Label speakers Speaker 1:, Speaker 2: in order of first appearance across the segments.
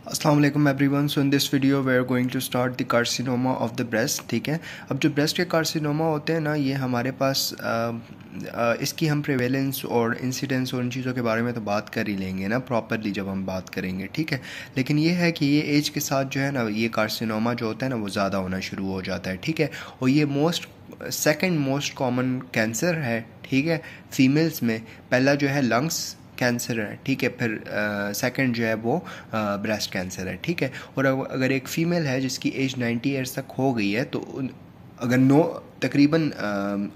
Speaker 1: अस्सलाम वालेकुम everyone. So in this video we are going to start the carcinoma of the breast. ठीक है, अब जो ब्रेस्ट के कार्सिनोमा होते हैं ना, ये हमारे पास इसकी हम प्रिवेलेंस और इंसिडेंस और इन चीज़ों के बारे में तो बात कर ही लेंगे ना प्रॉपरली जब हम बात करेंगे। ठीक है, लेकिन ये है कि ये एज के साथ जो है ना, ये कार्सिनोमा जो होता है ना वो ज़्यादा होना शुरू हो जाता है। ठीक है, और ये सेकंड मोस्ट कॉमन कैंसर है। ठीक है, फीमेल्स में पहला जो है लंग्स कैंसर है। ठीक है, फिर सेकंड जो है वो ब्रेस्ट कैंसर है। ठीक है, और अगर एक फ़ीमेल है जिसकी एज 90 ईयर्स तक हो गई है तो अगर तकरीबन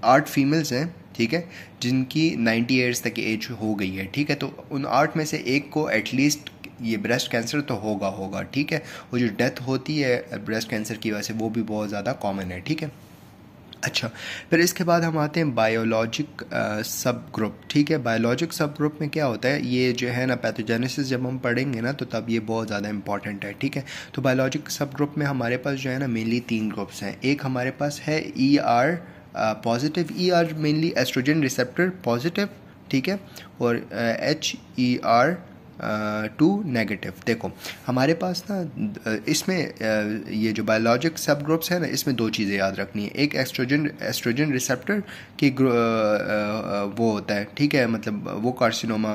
Speaker 1: 8 फीमेल्स हैं, ठीक है, जिनकी 90 ईयर्स तक एज हो गई है। ठीक है, तो उन 8 में से एक को एटलीस्ट ये ब्रेस्ट कैंसर तो होगा। ठीक है, वो जो डेथ होती है ब्रेस्ट कैंसर की वजह से वो भी बहुत ज़्यादा कॉमन है। ठीक है, अच्छा, फिर इसके बाद हम आते हैं बायोलॉजिक सब ग्रुप। ठीक है, बायोलॉजिक सब ग्रुप में क्या होता है, ये जो है ना पैथोजेनेसिस जब हम पढ़ेंगे ना तो तब ये बहुत ज़्यादा इंपॉर्टेंट है। ठीक है, तो बायोलॉजिक सब ग्रुप में हमारे पास जो है ना मेनली 3 ग्रुप्स हैं। एक हमारे पास है ER positive, ER mainly estrogen receptor positive. ठीक है, और HER 2 नेगेटिव। देखो हमारे पास ना इसमें ये जो बायोलॉजिक सब ग्रुप्स है ना, इसमें 2 चीज़ें याद रखनी है। एक एस्ट्रोजन रिसेप्टर की वो होता है। ठीक है, मतलब वो कार्सिनोमा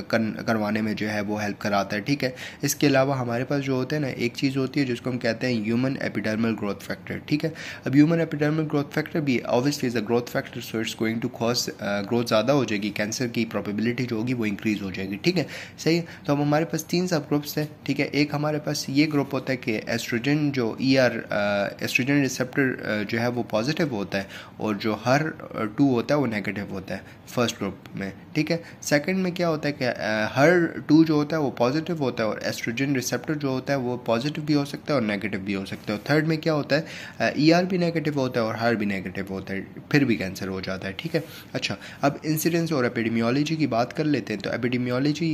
Speaker 1: करवाने में जो है वो हेल्प कराता है। ठीक है, इसके अलावा हमारे पास जो होते हैं ना, एक चीज़ होती है जिसको हम कहते हैं ह्यूमन एपिडर्मल ग्रोथ फैक्टर। ठीक है, अब ह्यूमन एपिडर्मल ग्रोथ फैक्टर भी obviously is a growth factor, so it's going to cause growth ज़्यादा हो जाएगी, कैंसर की प्रोबेबिलिटी जो होगी वो इंक्रीज़ हो जाएगी। ठीक है, सही है। तो अब हमारे पास 3 सब ग्रुप्स हैं। ठीक है, एक हमारे पास ये ग्रुप होता है कि एस्ट्रोजन जो एस्ट्रोजन रिसेप्टर जो है वो पॉजिटिव होता है, और जो हर 2 होता है वो नेगेटिव होता है फर्स्ट ग्रुप में। ठीक है, सेकंड में क्या होता है कि हर 2 जो होता है वो पॉजिटिव होता है, और एस्ट्रोजन रिसेप्टर जो होता है वो पॉजिटिव भी हो सकता है और नेगेटिव भी हो सकता है। और थर्ड में क्या होता है, ER भी नेगेटिव होता है और हर भी नेगेटिव होता है, फिर भी कैंसर हो जाता है। ठीक है, अच्छा, अब इंसिडेंस और एपिडेमियोलॉजी की बात कर लेते हैं। तो एपिडेमियोलॉजी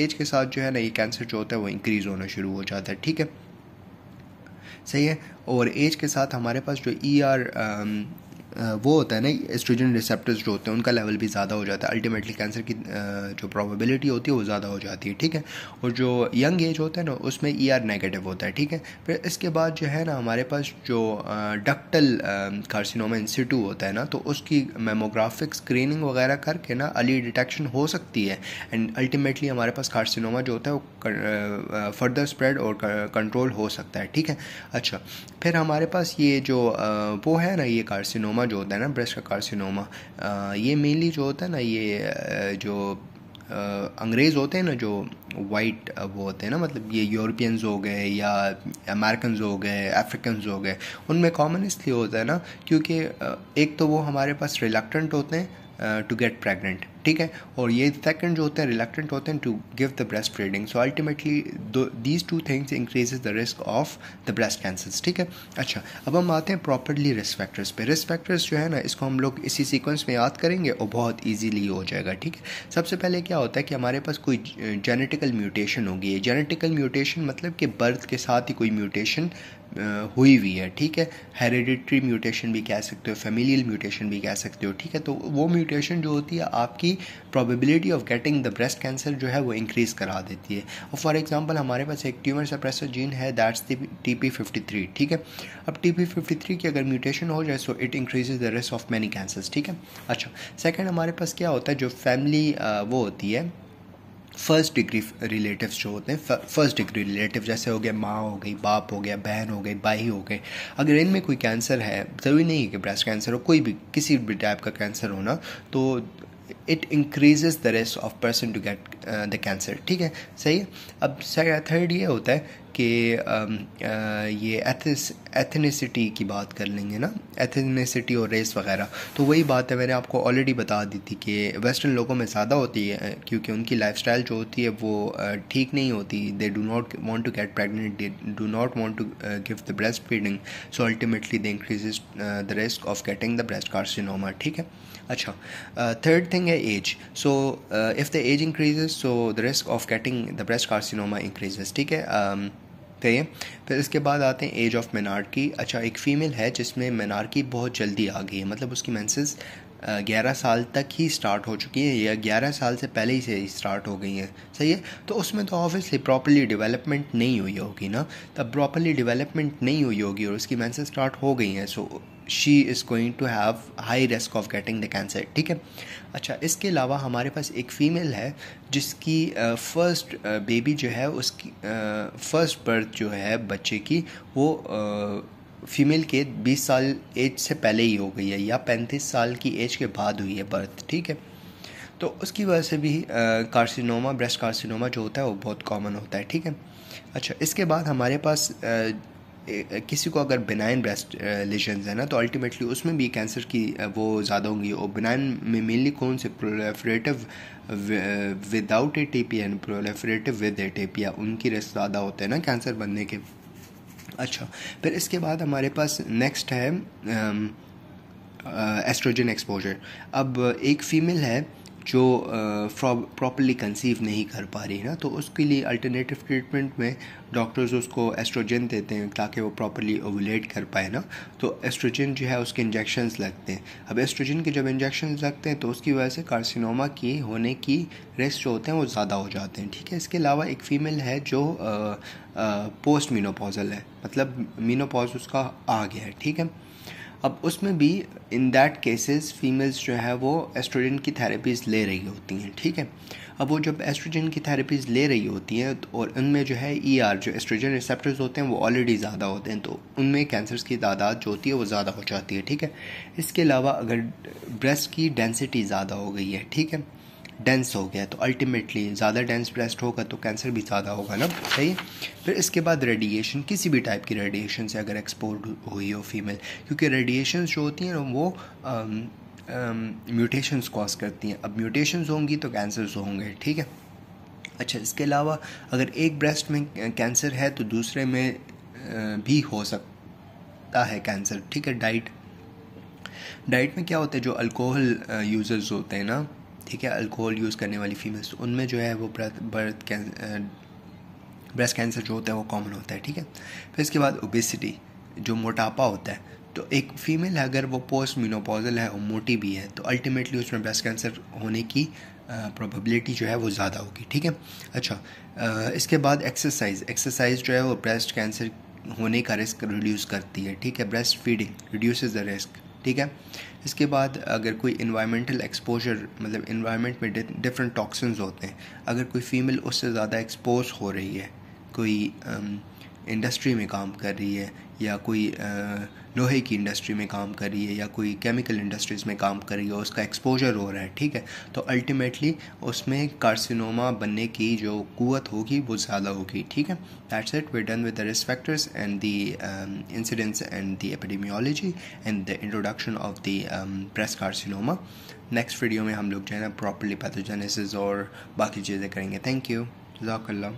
Speaker 1: एज के साथ जो है ना ये कैंसर जो होता है वो इंक्रीज़ होना शुरू हो जाता है। ठीक है, सही है। और एज के साथ हमारे पास जो ER वो होता है ना, एस्ट्रोजन रिसेप्टर्स जो होते हैं उनका लेवल भी ज़्यादा हो जाता है। अल्टीमेटली कैंसर की जो प्रोबेबिलिटी होती है वो ज़्यादा हो जाती है। ठीक है, और जो यंग एज होता है ना उसमें ER नेगेटिव होता है। ठीक है, फिर इसके बाद जो है ना हमारे पास जो डक्टल कार्सिनोमा इन सिटू होता है ना, तो उसकी मेमोग्राफिक स्क्रीनिंग वगैरह करके ना अर्ली डिटेक्शन हो सकती है, एंड अल्टीमेटली हमारे पास कार्सिनोमा जो होता है वो फर्दर स्प्रेड और कंट्रोल हो सकता है। ठीक है, अच्छा, फिर हमारे पास ये जो वो है ना, ये कार्सिनोमा जो होता है ना ब्रेस्ट का कार्सिनोमा, ये मेनली जो होता है ना, ये जो अंग्रेज़ होते हैं ना, जो वाइट वो होते हैं ना, मतलब ये यूरोपियंस हो गए या अमेरिकन्स हो गए, अफ्रीकन्स हो गए, उनमें कॉमन इसलिए होता है ना क्योंकि एक तो वो हमारे पास रिलक्टेंट होते हैं टू गेट प्रेगनेंट। ठीक है, और ये सेकंड जो होते हैं रिलक्टेंट होते हैं to give the breast feeding. So ultimately these 2 things increases the risk of the breast cancers. ठीक है, अच्छा, अब हम आते हैं प्रॉपर्ली रिस्क फैक्टर्स पे। रिस्क फैक्टर्स जो है ना, इसको हम लोग इसी सीक्वेंस में याद करेंगे और बहुत ईजीली हो जाएगा। ठीक है, सबसे पहले क्या होता है कि हमारे पास कोई जेनेटिकल म्यूटेशन होगी। जेनेटिकल म्यूटेशन मतलब कि बर्थ के साथ ही कोई म्यूटेशन हुई हुई है। ठीक है, हेरिडिटरी म्यूटेशन भी कह सकते हो, फैमिलियल म्यूटेशन भी कह सकते हो। ठीक है, तो वो म्यूटेशन जो होती है आपकी probability of getting the breast cancer जो है वो इंक्रीज़ करा देती है। और फॉर एग्जांपल हमारे पास एक ट्यूमर सप्रेसर जीन है, दैट्स द TP53। ठीक है, अब TP53 की अगर म्यूटेशन हो जाए so it increases the risk of many cancers. ठीक है, अच्छा, सेकेंड हमारे पास क्या होता है, जो फैमिली वो होती है फर्स्ट डिग्री रिलेटिव्स जो होते हैं, फर्स्ट डिग्री रिलेटिव जैसे हो गया माँ हो गई, बाप हो गया, बहन हो गई, भाई हो गए, अगर इनमें कोई कैंसर है, ज़रूरी नहीं है कि ब्रेस्ट कैंसर हो, कोई भी किसी भी टाइप का कैंसर होना, तो it increases the risk of person to get the cancer. ठीक है, सही है। अब थर्ड ये होता है कि ये एथनिसिटी की बात कर लेंगे ना, एथनिसिटी और रेस वगैरह, तो वही बात है मैंने आपको ऑलरेडी बता दी थी कि वेस्टर्न लोगों में ज़्यादा होती है क्योंकि उनकी लाइफस्टाइल जो होती है वो ठीक नहीं होती। They do not want to get pregnant, they do not want to give the breast feeding, so ultimately they increases the risk of getting the breast carcinoma. ठीक है, अच्छा, थर्ड थिंग है age. So if the age increases so the risk of getting the breast carcinoma increases. ठीक है, कहिए, फिर इसके बाद आते हैं एज ऑफ मेनार्की। अच्छा, एक फ़ीमेल है जिसमें मेनार्की बहुत जल्दी आ गई है, मतलब उसकी मेंसेस 11 साल तक ही स्टार्ट हो चुकी हैं या 11 साल से पहले ही से स्टार्ट हो गई हैं, सही है। तो उसमें तो ऑब्वियसली प्रॉपर्ली डेवलपमेंट नहीं हुई होगी ना, तब प्रॉपर्ली डेवलपमेंट नहीं हुई होगी और उसकी मेंसेस स्टार्ट हो गई हैं, so she is going to have high risk of getting the cancer, ठीक है। अच्छा, इसके अलावा हमारे पास एक फ़ीमेल है जिसकी फ़र्स्ट बेबी जो है, उसकी फ़र्स्ट बर्थ जो है बच्चे की, वो फ़ीमेल के 20 साल एज से पहले ही हो गई है या 35 साल की एज के बाद हुई है बर्थ, ठीक है। तो उसकी वजह से भी कार्सिनोमा, ब्रेस्ट कार्सिनोमा जो होता है वो बहुत कॉमन होता है, ठीक है। अच्छा, इसके बाद हमारे पास किसी को अगर बिनाइन ब्रेस्ट लेशंस है ना, तो अल्टीमेटली उसमें भी कैंसर की वो ज़्यादा होंगी। और बिनाइन में मेनली कौन से, proliferative without atypia and proliferative with atypia, उनकी रिस्क ज़्यादा होते हैं ना कैंसर बनने के। अच्छा, फिर इसके बाद हमारे पास नेक्स्ट है एस्ट्रोजन एक्सपोजर। अब एक फ़ीमेल है जो प्रॉपरली कंसीव नहीं कर पा रही ना, तो उसके लिए अल्टरनेटिव ट्रीटमेंट में डॉक्टर्स उसको एस्ट्रोजन देते हैं ताकि वो प्रॉपरली ओवुलेट कर पाए ना। तो एस्ट्रोजन जो है उसके इंजेक्शंस लगते हैं। अब एस्ट्रोजन के जब इंजेक्शंस लगते हैं तो उसकी वजह से कार्सिनोमा की होने की रिस्क जो होते हैं वो ज़्यादा हो जाते हैं, ठीक है। इसके अलावा एक फ़ीमेल है जो पोस्ट मीनोपॉजल है, मतलब मीनोपॉज उसका आ गया है, ठीक है। अब उसमें भी इन दैट केसेस फीमेल्स जो है वो एस्ट्रोजन की थेरेपीज़ ले रही होती हैं, ठीक है। अब वो जब एस्ट्रोजन की थेरेपीज़ ले रही होती हैं और उनमें जो है ER जो एस्ट्रोजन रिसेप्टर्स होते हैं वो ऑलरेडी ज़्यादा होते हैं, तो उनमें कैंसर्स की तादाद जो होती है वो ज़्यादा हो जाती है, ठीक है। इसके अलावा अगर ब्रेस्ट की डेंसिटी ज़्यादा हो गई है, ठीक है, डेंस हो गया, तो अल्टीमेटली ज़्यादा डेंस ब्रेस्ट होगा तो कैंसर भी ज़्यादा होगा ना, सही है। फिर इसके बाद रेडिएशन, किसी भी टाइप की रेडिएशन से अगर एक्सपोर्ड हुई हो फीमेल, क्योंकि रेडिएशन जो होती हैं ना वो म्यूटेशंस कॉज करती हैं। अब म्यूटेशंस होंगी तो कैंसर्स होंगे, ठीक है। अच्छा, इसके अलावा अगर एक ब्रेस्ट में कैंसर है तो दूसरे में भी हो सकता है कैंसर, ठीक है। डाइट में क्या होता है, जो अल्कोहल यूज़र्स होते हैं ना, ठीक है, अल्कोहल यूज़ करने वाली फीमेल्स, उनमें जो है वो ब्रेस्ट कैंसर जो होता है वो कॉमन होता है, ठीक है। फिर इसके बाद ओबेसिटी, जो मोटापा होता है, तो एक फ़ीमेल है अगर वो पोस्ट मेनोपॉजल है और मोटी भी है तो अल्टीमेटली उसमें ब्रेस्ट कैंसर होने की प्रोबेबिलिटी जो है वो ज़्यादा होगी, ठीक है। अच्छा, इसके बाद एक्सरसाइज जो है वो ब्रेस्ट कैंसर होने का रिस्क रिड्यूस करती है, ठीक है। Breast feeding reduces the risk, ठीक है। इसके बाद अगर कोई इन्वायरमेंटल एक्सपोजर, मतलब इन्वायरमेंट में डिफरेंट टॉक्सिन्स होते हैं, अगर कोई फ़ीमेल उससे ज़्यादा एक्सपोज हो रही है, कोई इंडस्ट्री में काम कर रही है या कोई लोहे की इंडस्ट्री में काम कर रही है या कोई केमिकल इंडस्ट्रीज़ में काम कर रही है, उसका एक्सपोजर हो रहा है, ठीक है, तो अल्टीमेटली उसमें कार्सिनोमा बनने की जो कुव्वत होगी वो ज़्यादा होगी, ठीक है। That's it, we done with the risk factors and the incidence and the epidemiology and the introduction of the breast carcinoma. Next video में हम लोग जो है ना प्रॉपर्ली पैथोजेनेसिस और बाकी चीज़ें करेंगे। थैंक यू, जज़ाकल्लाह।